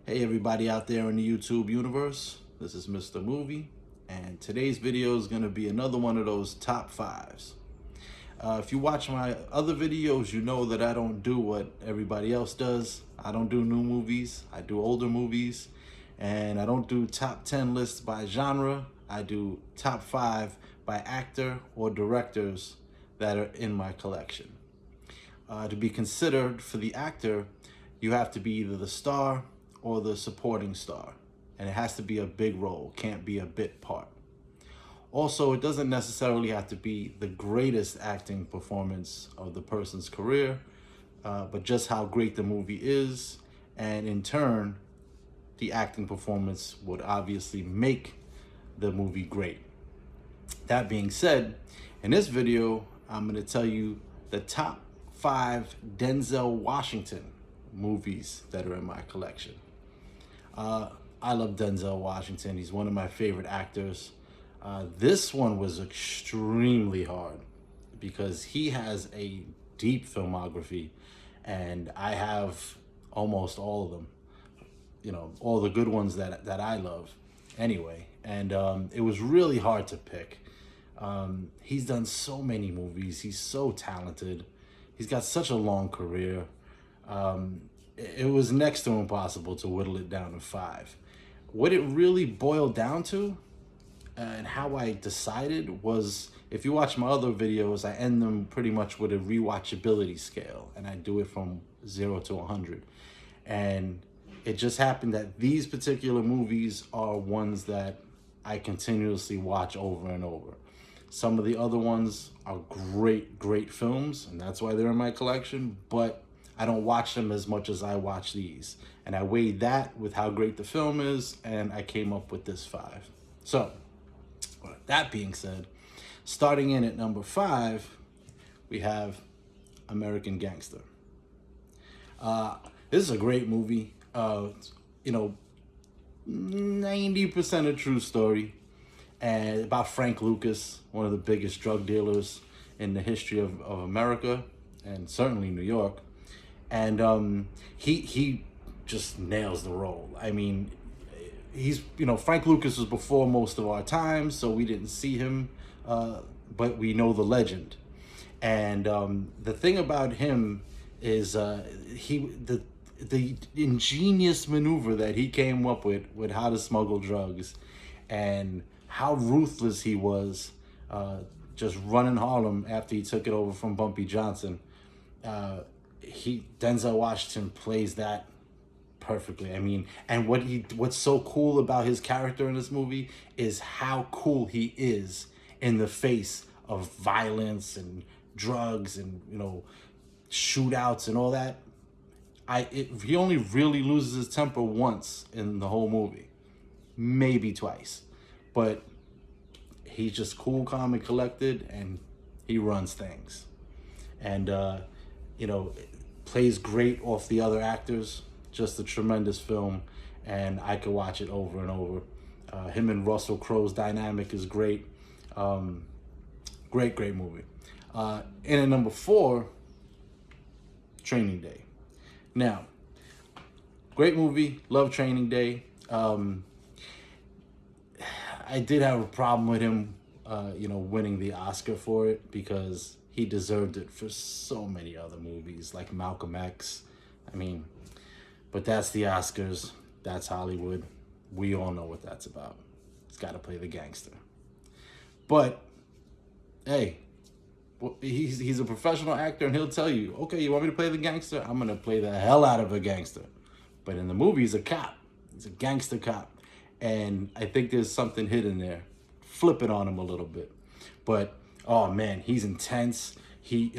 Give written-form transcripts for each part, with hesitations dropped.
Hey everybody out there in the YouTube universe, this is Mr. Movie, and today's video is going to be another one of those top fives. If you watch my other videos, you know that I don't do what everybody else does. I don't do new movies, I do older movies, and I don't do top 10 lists by genre. I do top 5 by actor or directors that are in my collection. To be considered for the actor, you have to be either the star or the supporting star, and it has to be a big role, can't be a bit part. Also, it doesn't necessarily have to be the greatest acting performance of the person's career, but just how great the movie is, and in turn, the acting performance would obviously make the movie great. That being said, in this video, I'm going to tell you the top 5 Denzel Washington movies that are in my collection. I love Denzel Washington. He's one of my favorite actors. This one was extremely hard because he has a deep filmography, and I have almost all of them. You know, all the good ones that I love anyway. And it was really hard to pick. He's done so many movies. He's so talented. He's got such a long career. It was next to impossible to whittle it down to 5. What it really boiled down to, and how I decided, was if you watch my other videos, I end them pretty much with a rewatchability scale, and I do it from 0 to 100. And it just happened that these particular movies are ones that I continuously watch over and over. Some of the other ones are great films, and that's why they're in my collection, but I don't watch them as much as I watch these. And I weighed that with how great the film is, and I came up with this 5. So, that being said, starting in at number 5, we have American Gangster. This is a great movie. 90% a true story, and about Frank Lucas, one of the biggest drug dealers in the history of America, and certainly New York. And he just nails the role. I mean, Frank Lucas was before most of our time, so we didn't see him, but we know the legend. And the thing about him is the ingenious maneuver that he came up with how to smuggle drugs, and how ruthless he was, just running Harlem after he took it over from Bumpy Johnson. Denzel Washington plays that perfectly. I mean, and what's so cool about his character in this movie is how cool he is in the face of violence and drugs and shootouts and all that. He only really loses his temper once in the whole movie, maybe twice, but he's just cool, calm, and collected, and he runs things, and plays great off the other actors. Just a tremendous film, and I could watch it over and over. Him and Russell Crowe's dynamic is great. Great movie. In at number 4, Training Day. Now, great movie, love Training Day. I did have a problem with him, winning the Oscar for it, because he deserved it for so many other movies, like Malcolm X. I mean, but that's the Oscars. That's Hollywood. We all know what that's about. He's got to play the gangster. But, hey, he's a professional actor, and he'll tell you, okay, you want me to play the gangster? I'm going to play the hell out of a gangster. But in the movie, he's a cop. He's a gangster cop. And I think there's something hidden there. Flip it on him a little bit. But, oh man, he's intense. He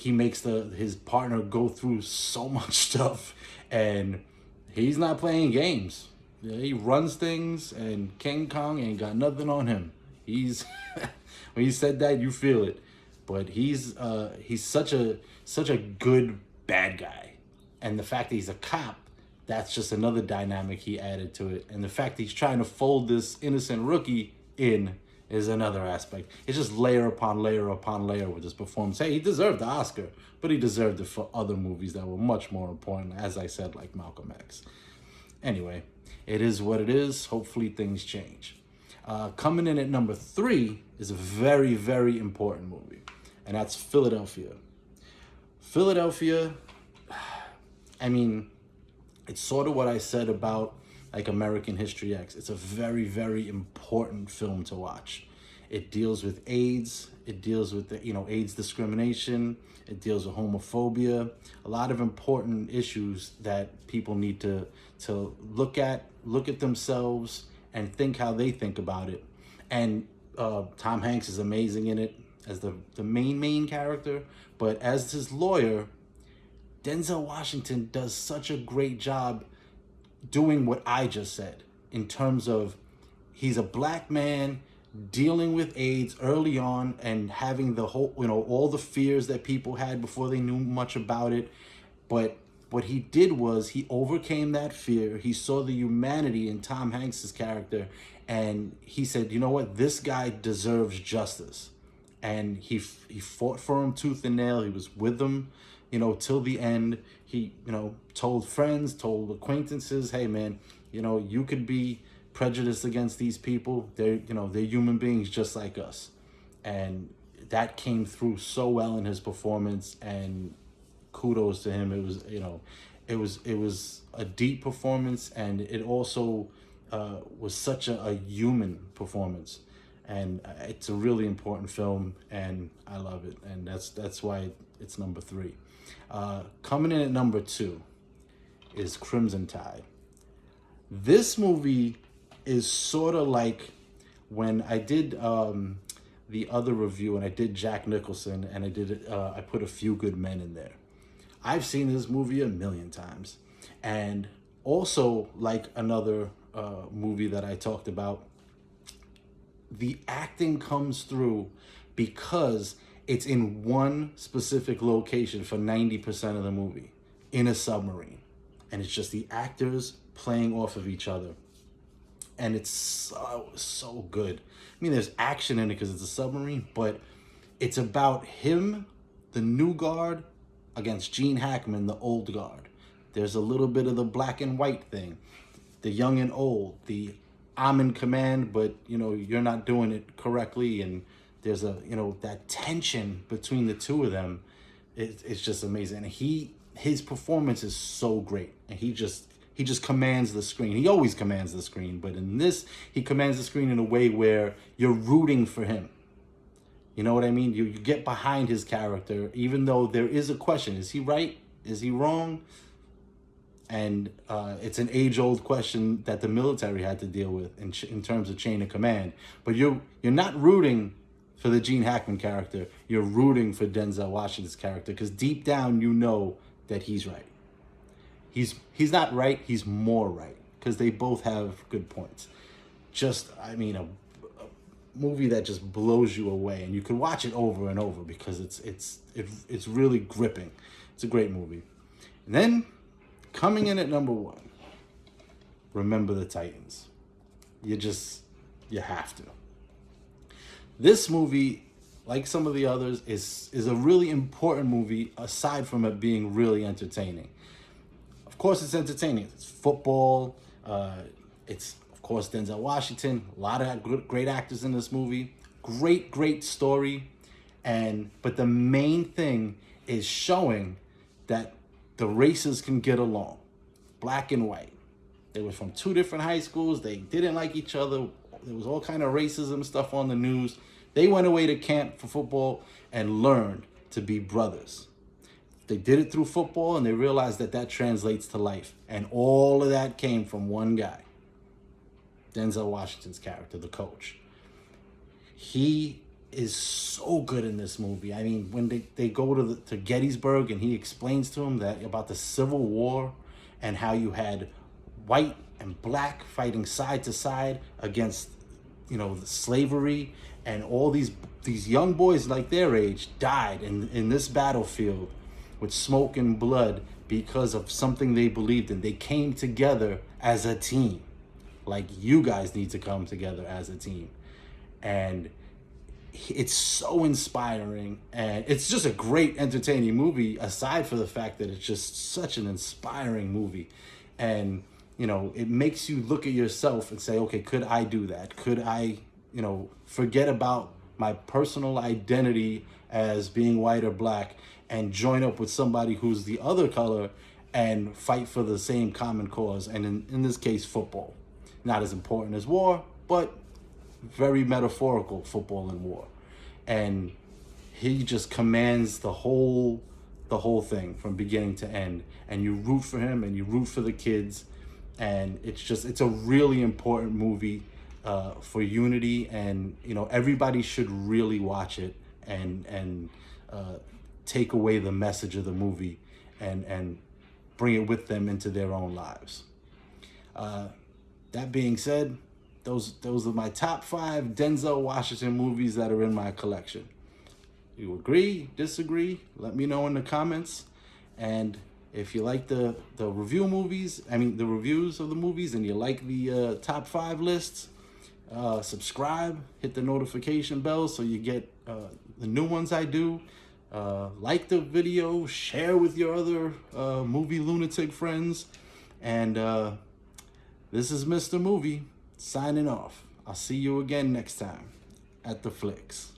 makes his partner go through so much stuff, and he's not playing games. He runs things, and King Kong ain't got nothing on him. He's when he said that, you feel it. But he's such a good bad guy, and the fact that he's a cop, that's just another dynamic he added to it. And the fact that he's trying to fold this innocent rookie in is another aspect. It's just layer upon layer upon layer with his performance. Hey, he deserved the Oscar, but he deserved it for other movies that were much more important, as I said, like Malcolm X. Anyway, it is what it is. Hopefully things change. Coming in at number 3 is a very, very important movie, and that's Philadelphia. Philadelphia, I mean, it's sort of what I said about like American History X. It's a very, very important film to watch. It deals with AIDS. It deals with AIDS discrimination. It deals with homophobia. A lot of important issues that people need to look at themselves and think how they think about it. And Tom Hanks is amazing in it as the main character, but as his lawyer, Denzel Washington does such a great job doing what I just said in terms of he's a black man dealing with AIDS early on and having the whole, all the fears that people had before they knew much about it. But what he did was he overcame that fear. He saw the humanity in Tom Hanks's character, and he said, you know what, this guy deserves justice. And he fought for him tooth and nail. He was with them, till the end. He, told friends, told acquaintances, hey man, you could be prejudiced against these people. They're human beings just like us. And that came through so well in his performance, and kudos to him. It was a deep performance, and it also was such a human performance. And it's a really important film, and I love it. And that's why it's number 3. Coming in at number 2 is Crimson Tide. This movie is sort of like when I did the other review, and I did Jack Nicholson, and I put A Few Good Men in there. I've seen this movie a million times. And also, like another movie that I talked about, the acting comes through because it's in one specific location for 90% of the movie, in a submarine. And it's just the actors playing off of each other. And it's so good. I mean, there's action in it because it's a submarine, but it's about him, the new guard, against Gene Hackman, the old guard. There's a little bit of the black and white thing, the young and old, the I'm in command, but you're not doing it correctly, and there's that tension between the two of them. It's just amazing. And his performance is so great, and he just commands the screen. He always commands the screen, but in this, he commands the screen in a way where you're rooting for him. You know what I mean? You get behind his character, even though there is a question. Is he right? Is he wrong? And it's an age-old question that the military had to deal with in terms of chain of command. But you're not rooting for the Gene Hackman character. You're rooting for Denzel Washington's character, because deep down you know that he's right. He's not right, he's more right, because they both have good points. A movie that just blows you away, and you can watch it over and over because it's really gripping. It's a great movie. And then coming in at number 1, Remember the Titans. You have to. This movie, like some of the others, is a really important movie, aside from it being really entertaining. Of course, it's entertaining. It's football. It's, of course, Denzel Washington. A lot of great actors in this movie. Great story. But the main thing is showing that the races can get along. Black and white. They were from 2 different high schools. They didn't like each other. There was all kind of racism stuff on the news. They went away to camp for football and learned to be brothers. They did it through football, and they realized that translates to life. And all of that came from one guy, Denzel Washington's character, the coach. He is so good in this movie. I mean, when they go to Gettysburg, and he explains to them about the Civil War and how you had white and black fighting side to side against, the slavery, and all these young boys like their age died in this battlefield with smoke and blood because of something they believed in. They came together as a team, like you guys need to come together as a team. And it's so inspiring, and it's just a great entertaining movie, aside for the fact that it's just such an inspiring movie. And it makes you look at yourself and say, okay, could I do that? Could I, forget about my personal identity as being white or black and join up with somebody who's the other color and fight for the same common cause? And in this case, football. Not as important as war, but very metaphorical, football and war. And he just commands the whole thing from beginning to end. And you root for him and you root for the kids. And it's a really important movie for unity. And, everybody should really watch it and take away the message of the movie and bring it with them into their own lives. That being said, those are my top 5 Denzel Washington movies that are in my collection. You agree, disagree? Let me know in the comments. And if you like the reviews of the movies, and you like the top 5 lists, subscribe, hit the notification bell so you get the new ones I do. Like the video, share with your other movie lunatic friends. And this is Mr. Movie signing off. I'll see you again next time at the Flicks.